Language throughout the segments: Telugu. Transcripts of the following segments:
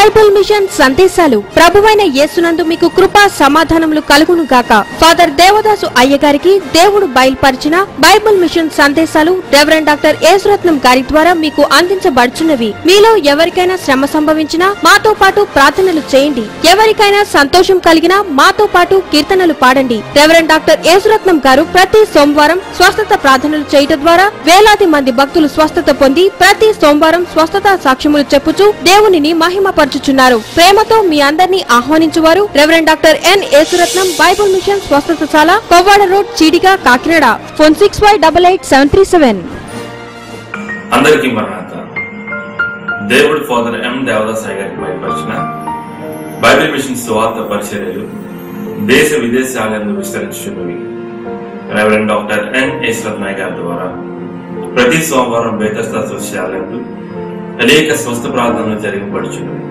బైబిల్ మిషన్ సందేశాలు ప్రభువైన యేసునందు మీకు కృపా సమాధానములు కలుగును గాక. ఫాదర్ దేవదాసు అయ్యగారికి దేవుడు బయలుపరిచిన బైబిల్ మిషన్ సందేశాలు రెవరెండ్ డాక్టర్ యేసురత్నం గారి ద్వారా మీకు అందించబడుచున్నవి. మీలో ఎవరికైనా శ్రమ సంభవించినా మాతో పాటు ప్రార్థనలు చేయండి. ఎవరికైనా సంతోషం కలిగినా మాతో పాటు కీర్తనలు పాడండి. రెవరెండ్ డాక్టర్ యేసురత్నం గారు ప్రతి సోమవారం స్వస్థత ప్రార్థనలు చేయడం ద్వారా వేలాది మంది భక్తులు స్వస్థత పొంది ప్రతి సోమవారం స్వస్థత సాక్ష్యములు చెప్పుచూ దేవునిని మహిమపరచుచున్నారు. ప్రేమతో మీ అందరినీ ఆహ్వానించువారు reverend doctor N Yesuratnam, Bible mission స్వస్థతశాల, కొవ్వాడ రోడ్, చీడిగా, కాకినాడ. ఫోన్ 65888737. అందరికీ మరణాత. దేవుడు ఫాదర్ ఎం దేవదాసాయి గారికి బయలుపరిచిన బైబిల్ మిషన్ సువార్త పరిచర్యలు దేశ విదేశాలను విస్తరించున్నవి. రెవరెండ్ డాక్టర్ ఎన్ యేసురత్నం గారి ద్వారా ప్రతి సోమవారం బేతస్తా సోషాలందు అనేక స్వస్థ ప్రార్థనలు జరిగిపడుచున్నవి.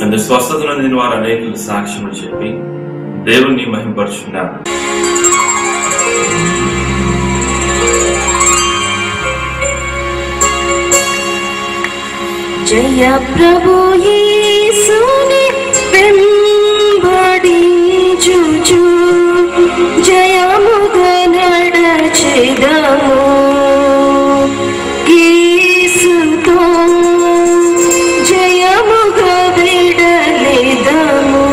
అందుకు స్వస్థత నొందిన వారు అనేకులు సాక్ష్యములు చెప్పి దేవుణ్ణి మహిమపరుచున్నారు. జయ ప్రభు యేసుని వెంబడించుచు జయముగా నడచెదము. యేసుతో జయముగా విడలేదము.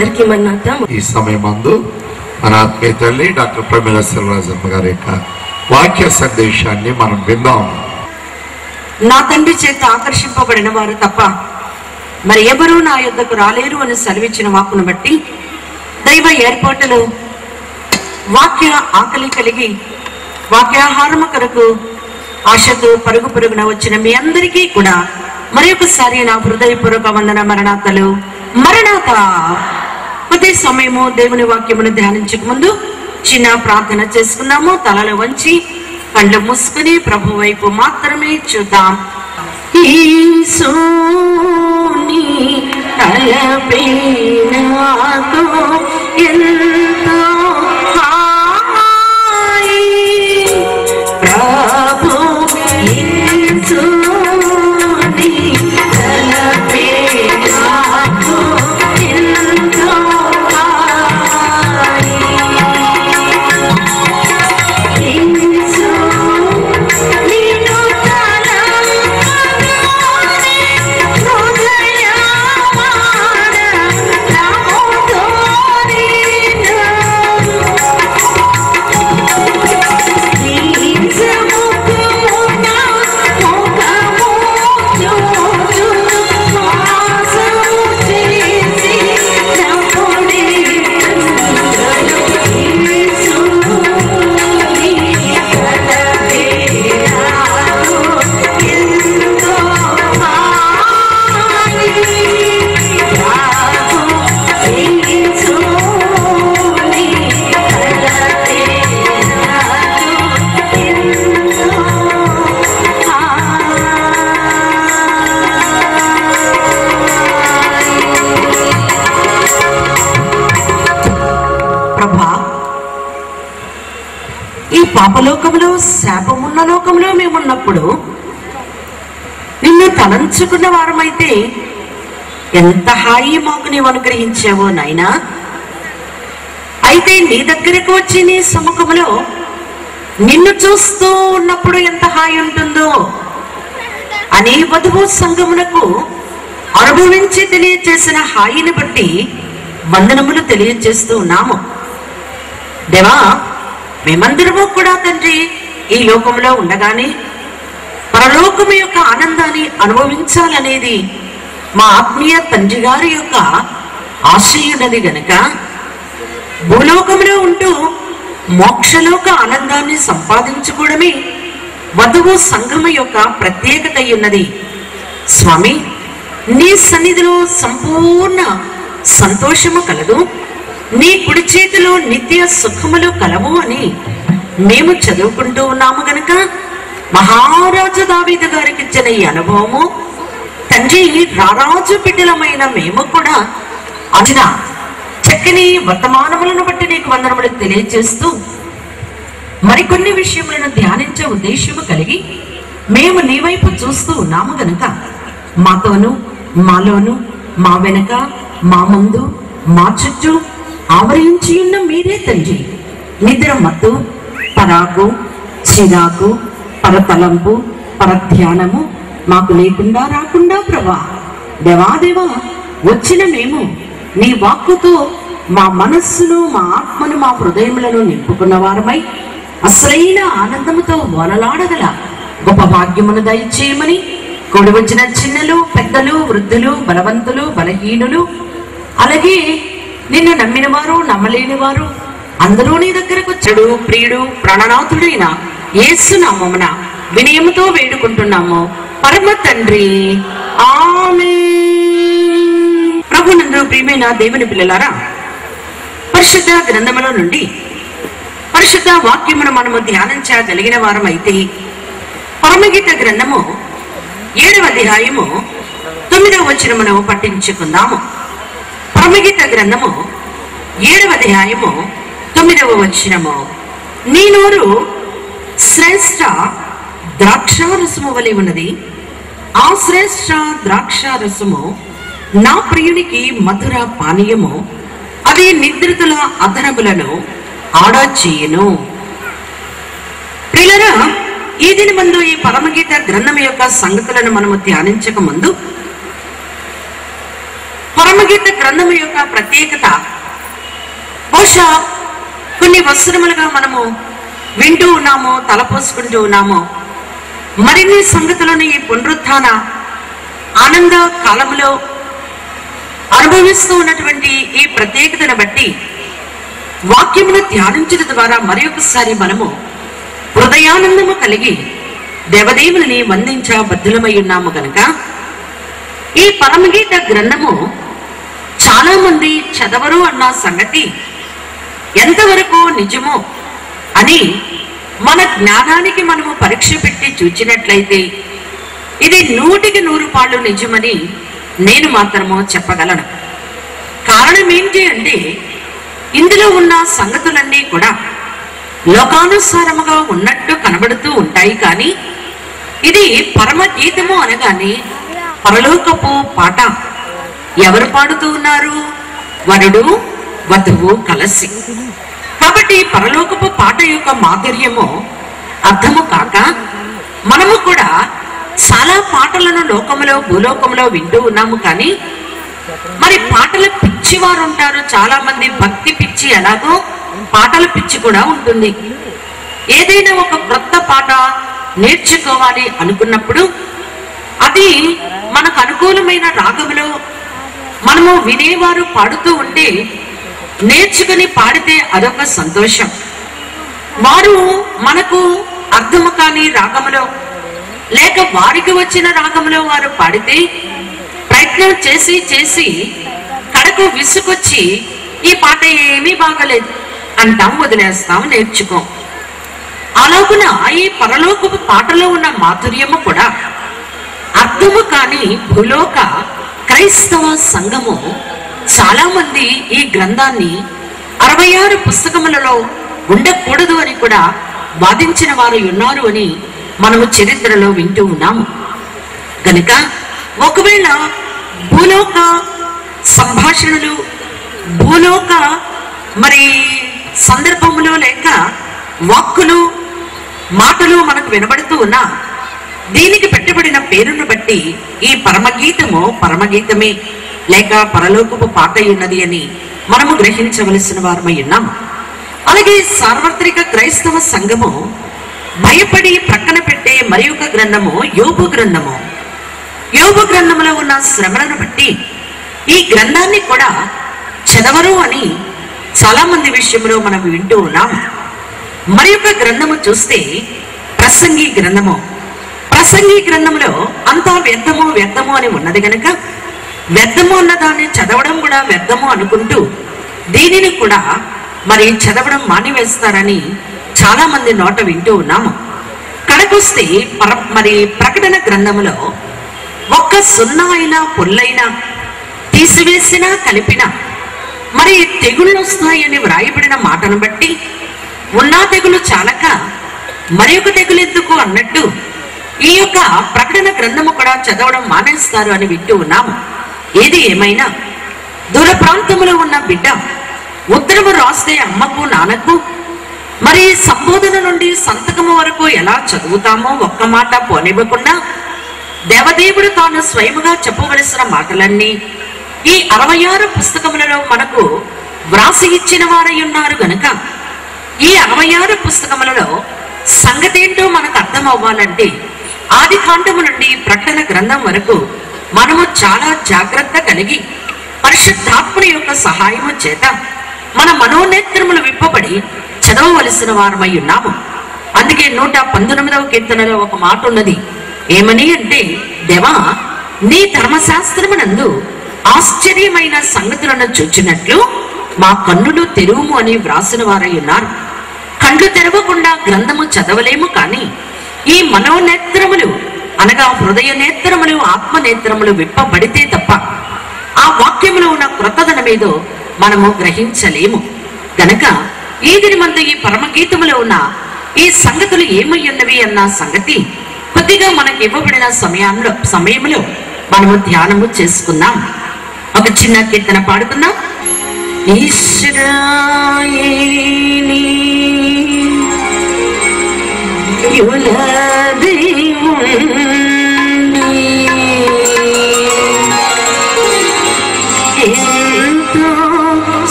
అందరికీ మన్నాత. ఈ సమయమందు మన ఆత్మీయ తల్లి డాక్టర్ ప్రమీల సెల్వరాజమ్మ గారి యొక్క వాక్య సందేశాన్ని మనం విందాం. నా తండ్రి చేత ఆకర్షింపబడిన వారు తప్ప మరి ఎవరూ నా యొద్దకు రాలేరు అని సెలవిచ్చిన వాక్కును బట్టి దైవ ఏర్పాటులో వాక్య ఆకలి కలిగి వాక్యాహారము కొరకు ఆశతో పరుగు పరుగున వచ్చిన మీ అందరికీ కూడా మరి ఒకసారి నా హృదయపూర్వక వందన మరణాతలు. మరణాత. కొద్ది సమయము దేవుని వాక్యమును ధ్యానించక ముందు చిన్న ప్రార్థన చేసుకున్నాము. తలలు వంచి కళ్ళు మూసుకుని ప్రభు వైపు మాత్రమే చూద్దాం. యేసుని తలపై నాకు ఎంతో హాయి. ప్రభు యేసుని తలపై నాకు ఎంతో హాయి. పాపలోకములో శాపమున్న లోకంలో మేమున్నప్పుడు నిన్ను తలంచుకున్న వారమైతే ఎంత హాయి మాకు నీవు అనుగ్రహించావో నాయనా. అయితే నీ దగ్గరకు వచ్చి నీ సముఖములో నిన్ను చూస్తూ ఉన్నప్పుడు ఎంత హాయి ఉంటుందో అని వధువు సంఘమునకు అనుభవించి తెలియచేసిన హాయిని బట్టి వందనములు తెలియజేస్తూ ఉన్నాము. దేవా, మేమందరము కూడా తండ్రి ఈ లోకంలో ఉండగానే పరలోకము యొక్క ఆనందాన్ని అనుభవించాలనేది మా ఆత్మీయ తండ్రి గారి యొక్క ఆశయున్నది గనక భూలోకంలో ఉంటూ మోక్షలోక ఆనందాన్ని సంపాదించుకోవడమే వధువు సంఘము యొక్క ప్రత్యేకత ఉన్నది. స్వామి, నీ సన్నిధిలో సంపూర్ణ సంతోషము కలదు, నీ కుడి చేతిలో నిత్య సుఖములు కలవు అని మేము చదువుకుంటూ ఉన్నాము గనక మహారాజు దావీదు గారికి ఇచ్చిన ఈ అనుభవము తండ్రి రారాజు బిడ్డలమైన మేము కూడా అందిన చక్కని వర్తమానములను బట్టి నీకు వందనములు తెలియజేస్తూ మరికొన్ని విషయములను ధ్యానించే ఉద్దేశము కలిగి మేము నీ వైపు చూస్తూ ఉన్నాము గనక మాతోను మాలోను మా వెనక మా ముందు మా చుట్టూ ఆవరించి ఉన్న మీరే తండ్రి నిద్ర మత్తు పరాకు చిరాకు పరతలంపు పరధ్యానము మాకు లేకుండా రాకుండా ప్రభా దేవాదేవా వచ్చిన మేము నీ వాక్కుతో మా మనస్సును మా ఆత్మను మా హృదయములను నింపుకున్న వారమై అసలైన ఆనందముతో వలలాడగల గొప్ప భాగ్యమును దయచేయమని కూడి వచ్చిన చిన్నలు పెద్దలు వృద్ధులు బలవంతులు బలహీనులు అలాగే నిన్ను నమ్మిన వారు నమ్మలేని వారు అందరూ నీ దగ్గరకు చెడు ప్రియుడు ప్రాణనాథుడైన యేసు నామమున వినయముతో వేడుకుంటున్నాము పరమ తండ్రి, ఆమేన్. ప్రభునందు ప్రియమైన దేవుని పిల్లలారా, పరిశుద్ధ గ్రంథములో నుండి పరిశుద్ధ వాక్యమును మనము ధ్యానించగలిగిన వారం అయితే పరమగీత గ్రంథము 7వ అధ్యాయము 9వ వచనమును పఠించుకుందాము. పరమగీత గ్రంథము 7వ అధ్యాయము 9వ వచనము. నీ నోరు శ్రేష్ఠ ద్రాక్షారసము వలె ఉన్నది, ఆ శ్రేష్ఠ ద్రాక్షారసము నా ప్రియునికి మధుర పానీయము, అది నిద్రితుల అధరములను ఆడచేయును. ప్రియులారా, ఈ దిన ముందు ఈ పరమగీత గ్రంథం యొక్క సంగతులను మనము ధ్యానించక ముందు పరమగీత గ్రంథము యొక్క ప్రత్యేకత బహుశా కొన్ని వసరములుగా మనము వింటూ ఉన్నాము, తలపోసుకుంటూ ఉన్నాము. మరిన్ని సంగతులను ఈ పునరుత్థాన ఆనంద కాలంలో అనుభవిస్తూ ఉన్నటువంటి ఈ ప్రత్యేకతను బట్టి వాక్యమును ధ్యానించడం ద్వారా మరి ఒకసారి మనము హృదయానందము కలిగి దేవదేవుని వందించ బద్ధులమై ఉన్నాము కనుక ఈ పరమగీత గ్రంథము చాలా మంది చదవరు అన్న సంగతి ఎంతవరకు నిజమో అని మన జ్ఞానానికి మనము పరీక్ష పెట్టి చూచినట్లయితే ఇది 100% నిజమని నేను మాత్రము చెప్పగలను. కారణం ఏంటి అంటే ఇందులో ఉన్న సంగతులన్నీ కూడా లోకానుసారముగా ఉన్నట్టు కనబడుతూ ఉంటాయి. కానీ ఇది పరమగీతము అనగానే పరలోకపు పాట. ఎవరు పాడుతూ ఉన్నారు? వరుడు వధువు కలసి. కాబట్టి పరలోకపు పాట యొక్క మాధుర్యము అర్థము కాక మనము కూడా చాలా పాటలను లోకములో భూలోకములో వింటూ ఉన్నాము. కానీ మరి పాటల పిచ్చి వారు ఉంటారు చాలా మంది. భక్తి పిచ్చి ఎలాగో పాటల పిచ్చి కూడా ఉంటుంది. ఏదైనా ఒక క్రొత్త పాట నేర్చుకోవాలి అనుకున్నప్పుడు అది మనకు అనుకూలమైన రాగములో మనము వినేవారు పాడుతూ ఉంటే నేర్చుకుని పాడితే అదొక సంతోషం. వారు మనకు అర్థము కాని రాగములో లేక వారికి వచ్చిన రాగంలో వారు పాడితే ప్రయత్నం చేసి చేసి కడకు విసుకొచ్చి ఈ పాట ఏమీ బాగలేదు అంటాం, వదిలేస్తాం, నేర్చుకోం. అలాగున ఈ పరలోకపు పాటలో ఉన్న మాధుర్యము కూడా అర్థము కాని భూలోక క్రైస్తవ సంఘము చాలా మంది ఈ గ్రంథాన్ని 66 పుస్తకములలో ఉండకూడదు అని కూడా వాదించిన వారు ఉన్నారు అని మనము చరిత్రలో వింటూ ఉన్నాము. కనుక ఒకవేళ భూలోక సంభాషణలు భూలోక మరి సందర్భములో లేక వాక్కులు మాటలు మనకు వినబడుతూ ఉన్నా దీనికి పెట్టబడిన పేరును బట్టి ఈ పరమగీతము పరమగీతమే లేక పరలోకపు పాట ఉన్నది అని మనము గ్రహించవలసిన వారమై ఉన్నాము. అలాగే సార్వత్రిక క్రైస్తవ సంఘము భయపడి ప్రక్కన పెట్టే మరి ఒక గ్రంథము యోబు గ్రంథము. యోబు గ్రంథములో ఉన్న శ్రమలను బట్టి ఈ గ్రంథాన్ని కూడా చదవరు అని చాలా మంది విషయంలో మనం వింటూ ఉన్నాము. మరి ఒక గ్రంథము చూస్తే ప్రసంగి గ్రంథము. ప్రసంగి గ్రంథంలో అంతా వ్యర్థము వ్యర్థము అని ఉన్నది గనక వ్యర్థము అన్నదాన్ని చదవడం కూడా వ్యర్థము అనుకుంటూ దీనిని కూడా మరి చదవడం మానివేస్తారని చాలా మంది నోట వింటూ ఉన్నాము. కడకొస్తే మరి ప్రకటన గ్రంథములో ఒక్క సున్నా అయినా పొల్లైనా తీసివేసినా కలిపినా మరి తెగుళ్ళు వస్తాయని వ్రాయబడిన మాటను బట్టి ఉన్న తెగులు చాలక మరి ఒక తెగులు ఎందుకు అన్నట్టు ఈ యొక్క ప్రకటన గ్రంథము కూడా చదవడం మానేస్తారు అని వింటూ ఉన్నాము. ఏది ఏమైనా దూర ప్రాంతంలో ఉన్న బిడ్డ ఉత్తరము రాస్తే అమ్మకు నాన్నకు మరి సంబోధన నుండి సంతకము వరకు ఎలా చదువుతామో ఒక్క మాట పోనివ్వకుండా దేవదేవుడు తాను స్వయముగా చెప్పవలసిన మాటలన్నీ ఈ 66 పుస్తకములలో మనకు వ్రాసి ఇచ్చిన వారై ఉన్నారు గనుక ఈ 66 పుస్తకములలో సంగతేంటో మనకు అర్థం అవ్వాలంటే ఆది కాండము నుండి ప్రకటన గ్రంథం వరకు మనము చాలా జాగ్రత్త కలిగి పరిశుద్ధాత్మ యొక్క సహాయము చేత మన మనోనేత్రములు విప్పబడి చదవవలసిన వారమై ఉన్నాము. అందుకే 119వ కీర్తనలో ఒక మాట ఉన్నది. ఏమని అంటే, దేవా నీ ధర్మశాస్త్రమునందు ఆశ్చర్యమైన సంగతులను చూచినట్లు మా కన్నులు తెరువుము అని వ్రాసిన వారై ఉన్నారు. కళ్ళు తెరవకుండా గ్రంథము చదవలేము. కానీ ఈ మనోనేత్రములు అనగా హృదయ నేత్రములు ఆత్మ నేత్రములు విప్పబడితే తప్ప ఆ వాక్యములో ఉన్న క్రొత్తదనమేదో మనము గ్రహించలేము. గనక ఈ దినమంతా ఈ పరమగీతములో ఉన్న ఈ సంగతులు ఏమై ఉన్నవి అన్న సంగతి కొద్దిగా మనకు ఇవ్వబడిన సమయంలో మనము ధ్యానము చేసుకుందాం. ఒక చిన్న కీర్తన పాడుకుందాం. ఇశ్రాయేలీ యులది ఉండి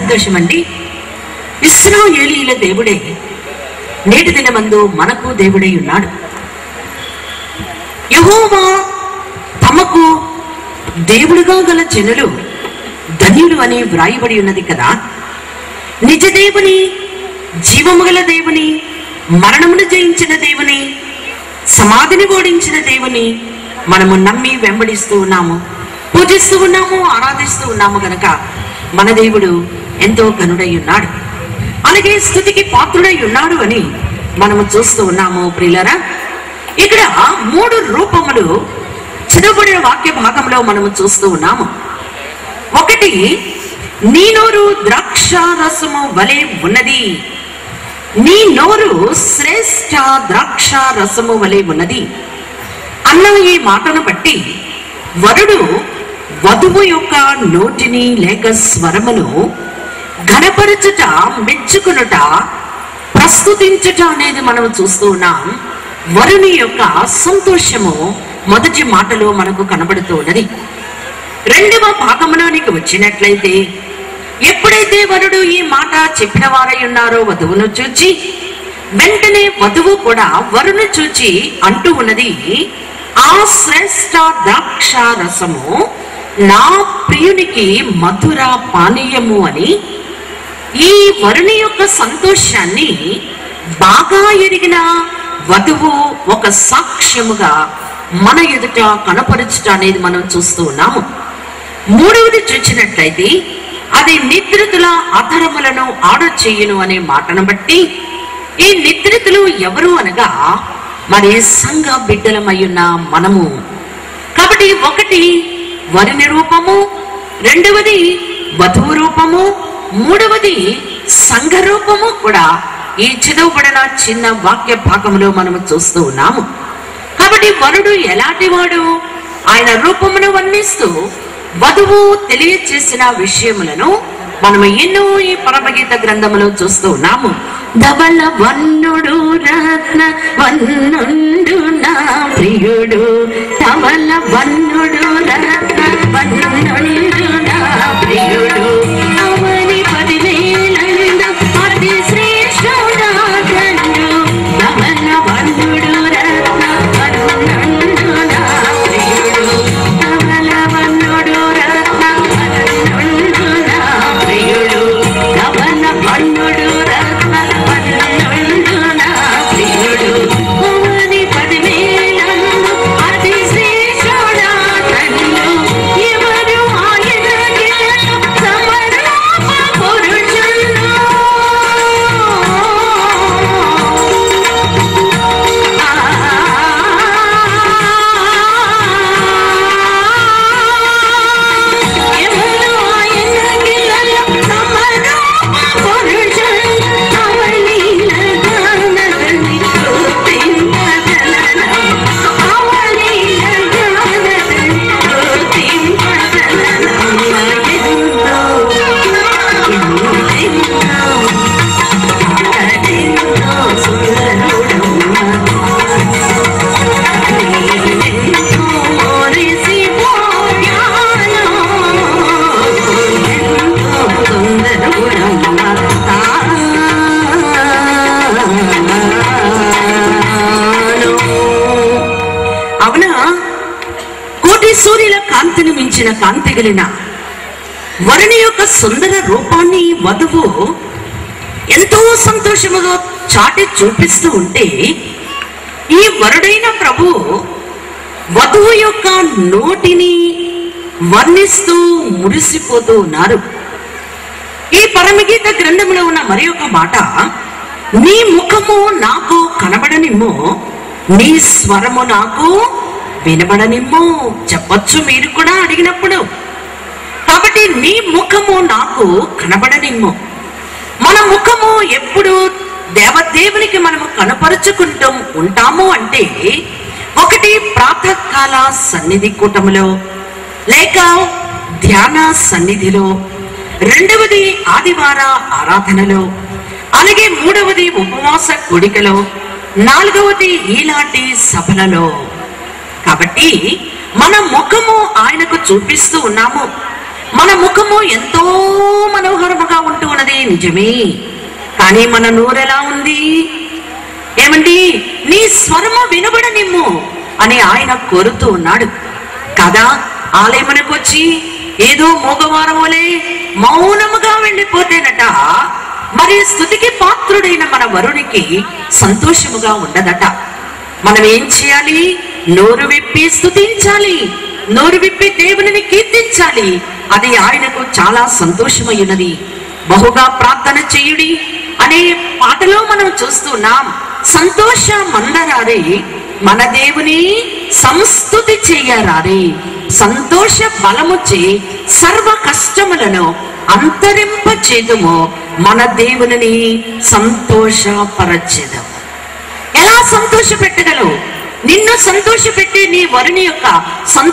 సంతోషం అండి. ఇశ్రాయేలీయుల దేవుడే నేటి దినమందు మనకు దేవుడై ఉన్నాడు. యెహోవా తమకు దేవుడుగా గల జనులు ధన్యులు అని వ్రాయబడి ఉన్నది కదా. నిజ దేవుని, జీవము గల దేవుని, మరణమును జయించిన దేవుని, సమాధిని ఓడించిన దేవుని మనము నమ్మి వెంబడిస్తూ ఉన్నాము, పూజిస్తూ ఉన్నాము, ఆరాధిస్తూ ఉన్నాము గనక మన దేవుడు ఎంతో ఘనుడై ఉన్నాడు, అలాగే స్తుతికి పాత్రుడై ఉన్నాడు అని మనము చూస్తూ ఉన్నాము. ప్రియులారా, ఇక్కడ 3 రూపములు చదవబడిన వాక్య భాగంలో మనము చూస్తూ ఉన్నాము. ఒకటి, నీ నోరు ద్రాక్ష రసము వలె ఉన్నది. నీ నోరు శ్రేష్ఠ ద్రాక్ష రసము వలె ఉన్నది అన్న ఈ మాటను బట్టి వరుడు వధువు యొక్క నోటిని లేక స్వరమును ఘనపరచుట, మెచ్చుకునుట, ప్రస్తుతించుట అనేది మనం చూస్తూ ఉన్నాం. వరుని యొక్క సంతోషము మొదటి మాటలో మనకు కనబడుతూ ఉన్నది. 2వ భాగంలోనికి వచ్చినట్లయితే, ఎప్పుడైతే వరుడు ఈ మాట చెప్పిన వారై ఉన్నారో వధువును చూచి, వెంటనే వధువు కూడా వరును చూచి అంటూ ఉన్నది, ఆ శ్రేష్ఠ ద్రాక్ష రసము నా ప్రియునికి మధుర పానీయము అని ఈ వరుని యొక్క సంతోషాన్ని బాగా ఎరిగిన వధువు ఒక సాక్ష్యముగా మన ఎదుట కనపరచుట అనేది మనం చూస్తూ ఉన్నాము. 3వది చూచినట్లయితే, అది నిద్రితుల అధరములను ఆడచేయును అనే మాటను బట్టి ఈ నిద్రితులు ఎవరు అనగా మరి సంఘ బిడ్డలమయ్యున్న మనము. కాబట్టి 1 వరుని రూపము, 2వది వధువు రూపము, 3వది సంఘ రూపము కూడా ఈ చదవబడిన చిన్న వాక్య భాగంలో మనము చూస్తూ ఉన్నాము. కాబట్టి వరుడు ఎలాంటి వాడు, ఆయన రూపమును వర్ణిస్తూ వధువు తెలియచేసిన విషయములను మనము ఎన్నో ఈ పరమగీత గ్రంథములో చూస్తూ ఉన్నాము. ధవల వన్నుడు రత్న వన్నుండు నా ప్రియుడు, ధవల వన్నుడు రత్న వన్నుండు నా ప్రియుడు, అవని 10,000 అతి శ్రేష్ఠుడాగండు, ధవల వన్నుడు రత్న వన్నుండు నా ప్రియుడు, ధవల వన్నుడు రత్న వన్నుండు నా ప్రియుడు, ధవల వన్నుడు రత్న వన్నుండు నా ప్రియుడు, అవని 10,000 అతి శ్రేష్ఠుడాగండు, ఎవరు ఆయనకి సమరూప పురుషులు. ఎవరు ఆయనకి సమరూప పురుషులు, అవలీల గానదని స్తుతింపగలను, అవలీల గానదని స్తుతింపగలను. ఎంతో సుందరుడమ్మా, ఎంతో మురిసిపోయాను, ఎంతో సుందరుడమ్మా. అవునా, కోటి సూర్యుల కాంతిని మించిన కాంతి కలిగిన వరుని యొక్క సుందర రూపాన్ని వధువు ఎంతో సంతోషముగా చాటి చూపిస్తూ ఉంటే, ఈ వరుడైన ప్రభు వధువు యొక్క నోటిని వర్ణిస్తూ మురిసిపోతూ ఉన్నారు. ఈ పరమగీత గ్రంథంలో ఉన్న మరి ఒక మాట, నీ ముఖము నాకు కనబడనిమ్ము, నీ స్వరము నాకు వినబడనిమ్ము. చెప్పొచ్చు మీరు కూడా అడిగినప్పుడు. కాబట్టి నీ ముఖము నాకు కనబడనిమ్ము. మన ముఖము ఎప్పుడు దేవదేవునికి మనము కనపరుచుకుంటూ ఉంటాము అంటే, 1 ప్రాతకాల సన్నిధి కూటములో లేక ధ్యాన సన్నిధిలో, 2వది ఆదివార ఆరాధనలో, అలాగే 3వది ఉపవాస కూడికలో, 4వది ఈలాంటి సభలలో. కాబట్టి మన ముఖము ఆయనకు చూపిస్తూ ఉన్నాము. మన ముఖము ఎంతో మనోహరముగా ఉంటూ నిజమే. కానీ మన నోరెలా ఉంది? ఏమండి, నీ స్వరము వినబడనిమ్ము అని ఆయన కోరుతూ ఉన్నాడు కదా. ఆలయమునకు వచ్చి ఏదో మోగవారం వలె మౌనముగా వెళ్ళిపోతేనట మరి స్తుతికి పాత్రుడైన మన వరునికి సంతోషముగా ఉండదట. మనం ఏం చేయాలి? నోరు విప్పి స్తుతించాలి, నోరు విప్పి దేవునిని కీర్తించాలి. అది ఆయనకు చాలా సంతోషమైనది. బహుగా ప్రార్థన చేయుడి అనే పాటలో మనం చూస్తున్నాం. సంతోషమందరారే మన దేవుని సంస్తుతి చేయరారే. సంతోష బలముచే సర్వ కష్టములను అంతరింపచేదుము, మన దేవుని సంతోషపరచెదము. ఎలా సంతోష పెట్టగలవు? నిన్ను సంతోషపెట్టి నీ వరుని యొక్క